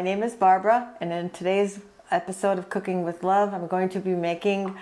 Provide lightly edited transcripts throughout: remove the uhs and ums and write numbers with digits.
name is Barbara, and in today's episode of Cooking with Love, I'm going to be making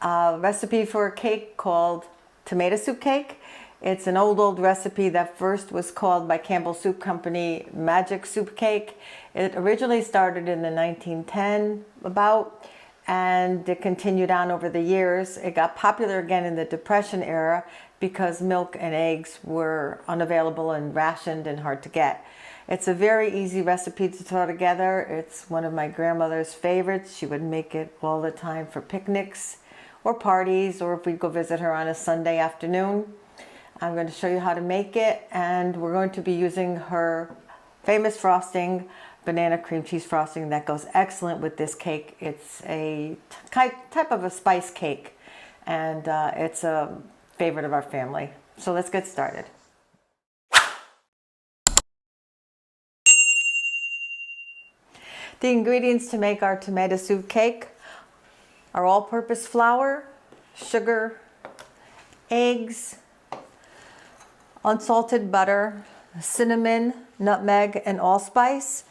a recipe for a cake called tomato soup cake. It's an old recipe that first was called by Cambell Soup Company Magic Soup Cake. It originally started in the 1910 about, and it continued on over the years. It got popular again in the Depression era because milk and eggs were unavailable and rationed and hard to get. It's a very easy recipe to throw together. It's one of my grandmother's favorites. She would make it all the time for picnics or parties, or if we go visit her on a Sunday afternoon. I'm going to show you how to make it, and we're going to be using her famous frosting, banana cream cheese frosting, that goes excellent with this cake. It's a type of a spice cake, and it's a favorite of our family. So let's get started. The ingredients to make our tomato soup cake are all-purpose flour, sugar, eggs, unsalted butter, cinnamon, nutmeg, and allspice,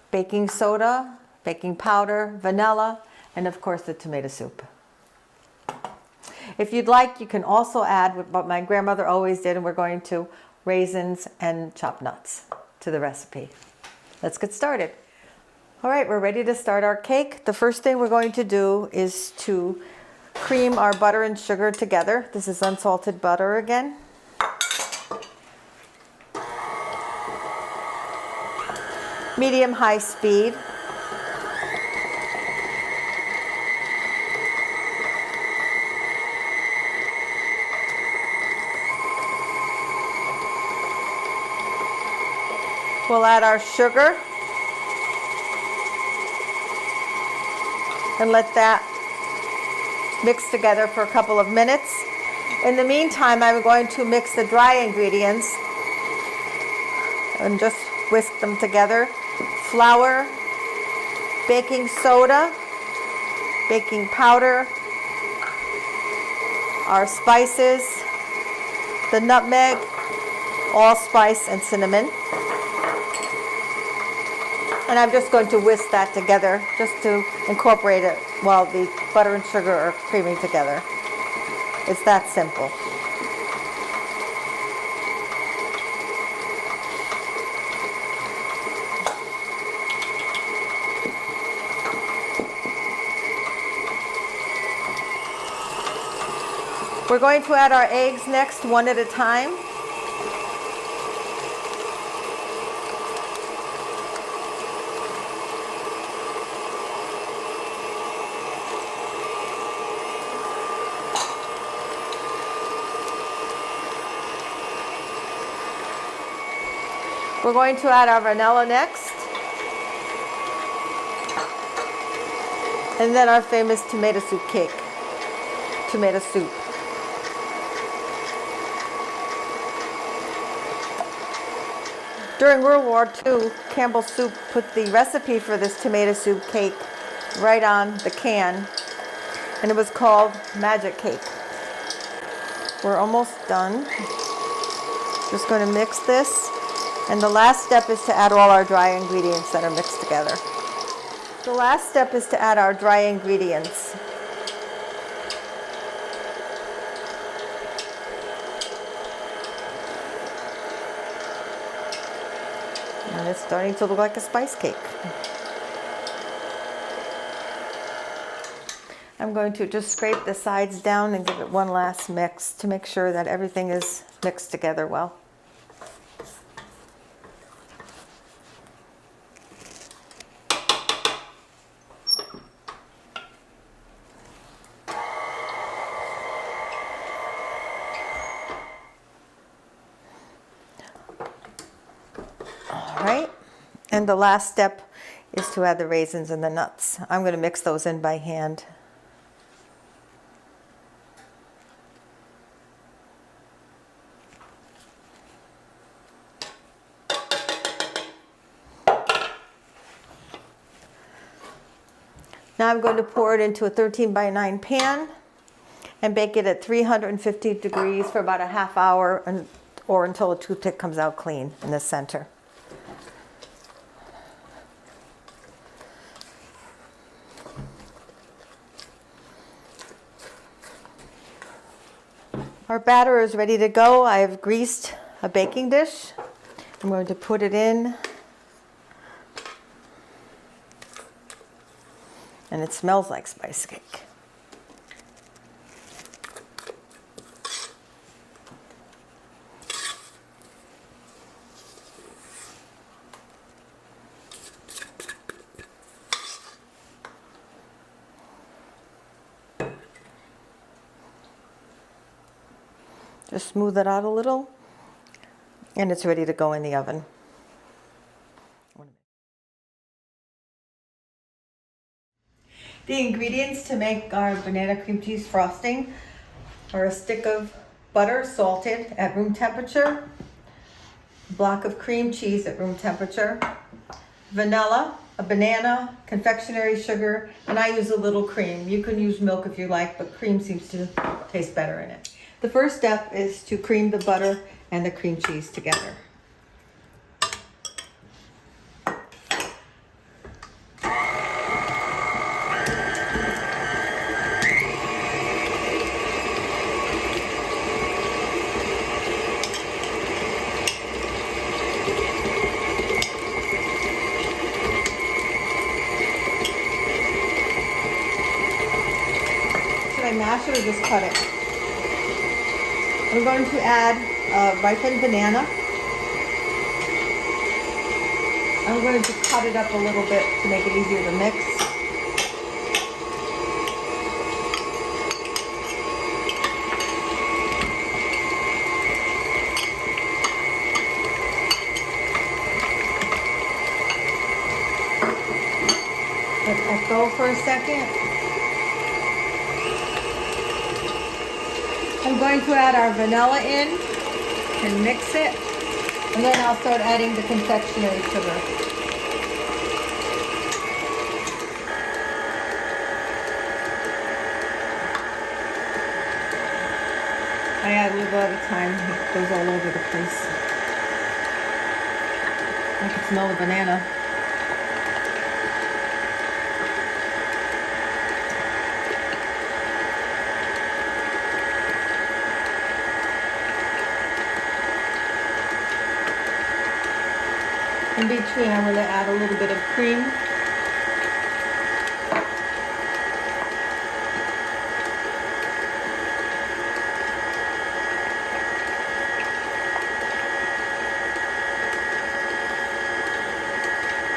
baking soda, baking powder, vanilla, and of course the tomato soup. If you'd like, you can also add what my grandmother always did, and we're going to raisins and chopped nuts to the recipe. Let's get started. All right, we're ready to start our cake. The first thing we're going to do is to cream our butter and sugar together. This is unsalted butter again. Medium-high speed. We'll add our sugar and let that mix together for a couple of minutes. In the meantime, I'm going to mix the dry ingredients and just whisk them together. Flour, baking soda, baking powder, our spices, the nutmeg, allspice, and cinnamon. And I'm just going to whisk that together just to incorporate it while the butter and sugar are creaming together. It's that simple. We're going to add our eggs next, one at a time. We're going to add our vanilla next, and then our famous tomato soup cake, tomato soup. During World War II, Cambell Soup put the recipe for this tomato soup cake right on the can, and it was called Magic Cake. We're almost done. Just going to mix this. And the last step is to add all our dry ingredients that are mixed together. The last step is to add our dry ingredients. And it's starting to look like a spice cake. I'm going to just scrape the sides down and give it one last mix to make sure that everything is mixed together well. Right, and the last step is to add the raisins and the nuts. I'm going to mix those in by hand. Now I'm going to pour it into a 13 by 9 pan and bake it at 350 degrees for about a half hour or until a toothpick comes out clean in the center. Our batter is ready to go. I have greased a baking dish. I'm going to put it in. And it smells like spice cake. Just smooth it out a little, and it's ready to go in the oven. The ingredients to make our banana cream cheese frosting are a stick of butter salted at room temperature, a block of cream cheese at room temperature, vanilla, a banana, confectionery sugar, and I use a little cream. You can use milk if you like, but cream seems to taste better in it. The first step is to cream the butter and the cream cheese together. Should I mash it or just cut it? I'm going to add a ripened banana. I'm going to cut it up a little bit to make it easier to mix. Let that go for a second. I'm going to add our vanilla in and mix it, and then I'll start adding the confectionery sugar. I add a little bit at a time, it goes all over the place. I can smell the banana. In between, I'm going to add a little bit of cream.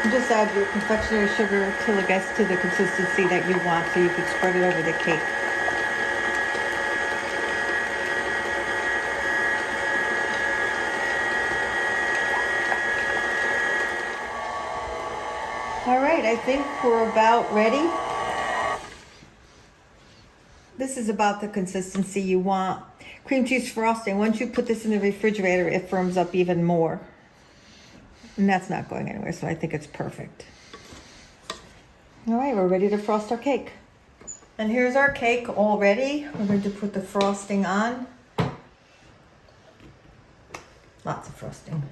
And just add your confectionery sugar till it gets to the consistency that you want, so you can spread it over the cake. All right, I think we're about ready. This is about the consistency you want. Cream cheese frosting, once you put this in the refrigerator, it firms up even more. And that's not going anywhere, so I think it's perfect. All right, we're ready to frost our cake. And here's our cake all ready. We're going to put the frosting on. Lots of frosting.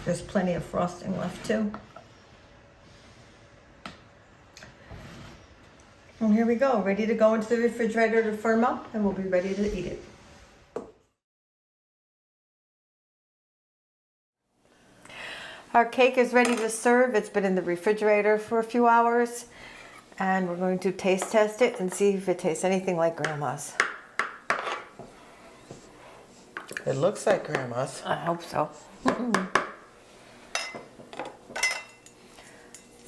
There's plenty of frosting left too. And here we go, ready to go into the refrigerator to firm up, and we'll be ready to eat it. Our cake is ready to serve. It's been in the refrigerator for a few hours, and we're going to taste test it and see if it tastes anything like Grandma's. It looks like Grandma's. I hope so.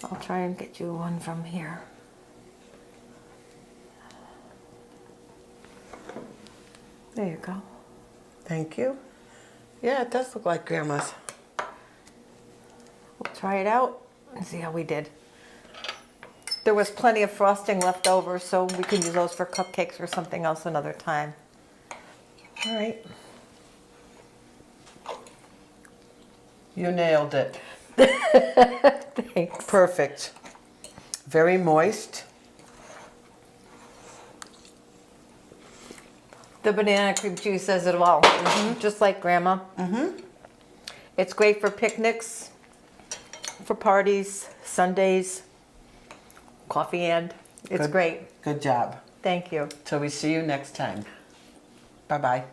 I'll try and get you one from here. There you go. Thank you. Yeah, it does look like Grandma's. We'll try it out and see how we did. There was plenty of frosting left over, so we can use those for cupcakes or something else another time. All right. You nailed it. Thanks. Perfect. Very moist. The banana cream cheese says it all. Just like Grandma. It's great for picnics, for parties, Sundays, coffee and. It's Good. great. Good job. Thank you. So we see you next time. Bye-bye.